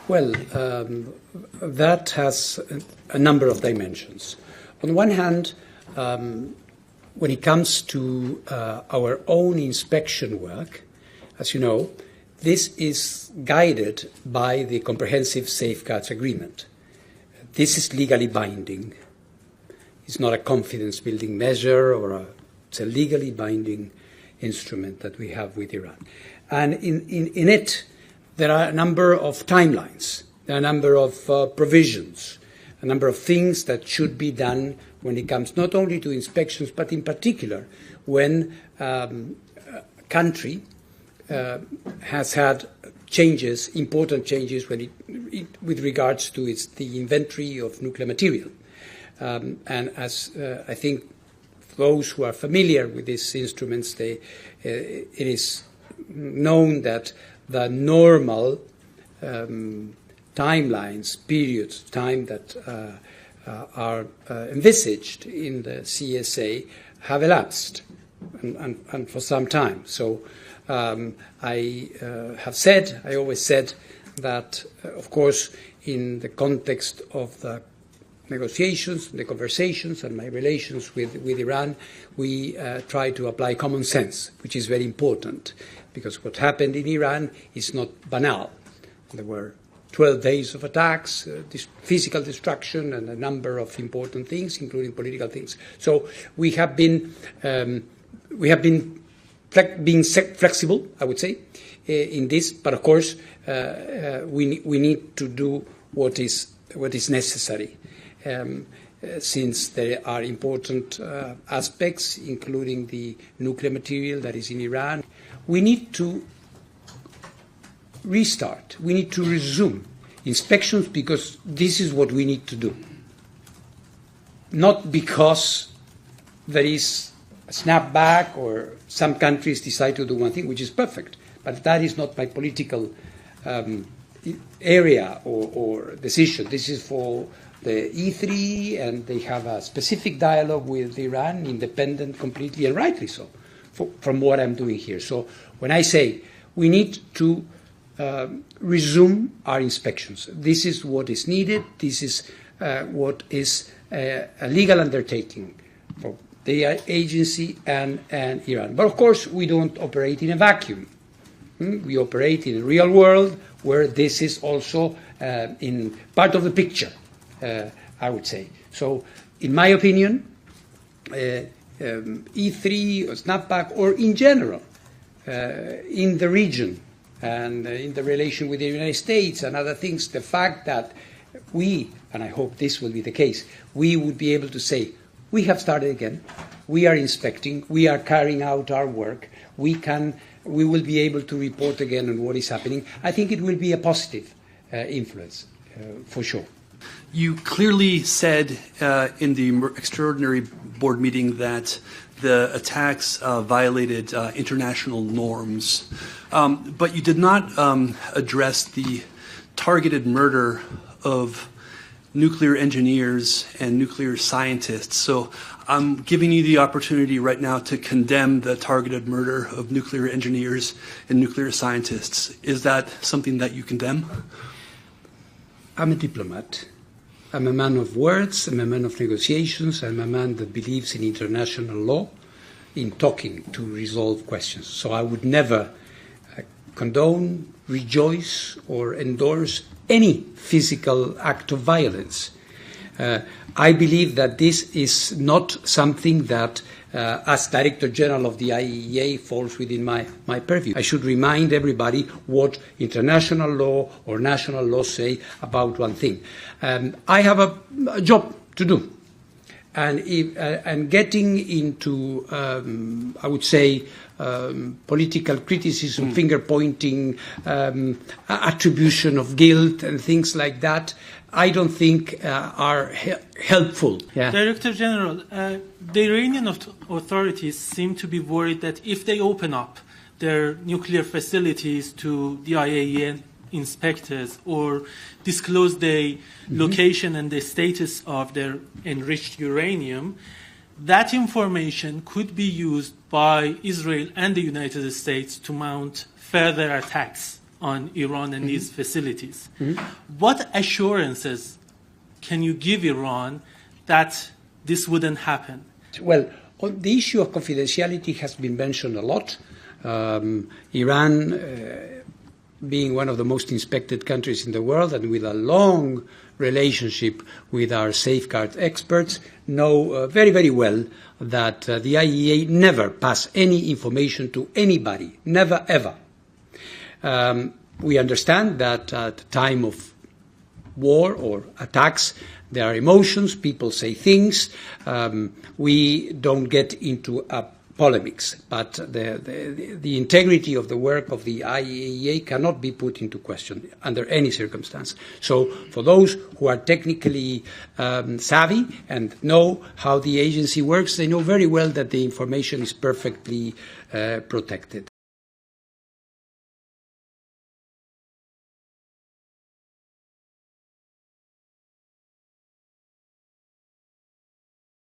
Well, that has a number of dimensions. On the one hand, when it comes to our own inspection work, as you know, this is guided by the Comprehensive Safeguards Agreement. This is legally binding. It's not a confidence-building measure it's a legally binding instrument that we have with Iran. And in it, there are a number of timelines, there are a number of provisions, a number of things that should be done when it comes not only to inspections, but in particular when a country has had changes, important changes with regards to the inventory of nuclear material. And as I think those who are familiar with these instruments, it is known that the normal timelines, periods of time that are envisaged in the CSA have elapsed and for some time. So I always said that, of course, in the context of the negotiations, the conversations, and my relations with Iran, we try to apply common sense, which is very important, because what happened in Iran is not banal. There were 12 days of attacks, physical destruction, and a number of important things, including political things. So we have been being flexible, I would say, in this. But of course, we need to do what is necessary, since there are important aspects, including the nuclear material that is in Iran. We need to restart. We need to resume inspections because this is what we need to do. Not because there is a snapback or some countries decide to do one thing, which is perfect. But that is not my political area or decision. This is for the E3, and they have a specific dialogue with Iran, independent completely, and rightly so, from what I'm doing here. So when I say we need to resume our inspections, this is what is needed. This is what is a legal undertaking for the agency and Iran. But of course, we don't operate in a vacuum. We operate in a real world where this is also in part of the picture, I would say. So, in my opinion, E3 or Snapback, or in general, in the region and in the relation with the United States and other things, the fact that we, and I hope this will be the case, we would be able to say, we have started again, we are inspecting, we are carrying out our work, we will be able to report again on what is happening. I think it will be a positive influence, for sure. You clearly said in the extraordinary board meeting that the attacks violated international norms, but you did not address the targeted murder of nuclear engineers and nuclear scientists. So I'm giving you the opportunity right now to condemn the targeted murder of nuclear engineers and nuclear scientists. Is that something that you condemn? I'm a diplomat. I'm a man of words. I'm a man of negotiations. I'm a man that believes in international law, in talking to resolve questions. So I would never condone, rejoice, or endorse any physical act of violence. I believe that this is not something that, as Director General of the IAEA, falls within my purview. I should remind everybody what international law or national law say about one thing. I have a job to do. And getting into, I would say, political criticism, finger-pointing, attribution of guilt and things like that, I don't think are helpful. Yeah. Director General, the Iranian authorities seem to be worried that if they open up their nuclear facilities to the IAEA inspectors or disclose the location and the status of their enriched uranium, that information could be used by Israel and the United States to mount further attacks on Iran and these facilities. What assurances can you give Iran that this wouldn't happen? Well, the issue of confidentiality has been mentioned a lot. Iran, being one of the most inspected countries in the world and with a long relationship with our safeguard experts, know very, very well that the IAEA never pass any information to anybody, never, ever. We understand that at the time of war or attacks, there are emotions, people say things. We don't get into polemics, but the integrity of the work of the IAEA cannot be put into question under any circumstance. So for those who are technically savvy and know how the agency works, they know very well that the information is perfectly protected.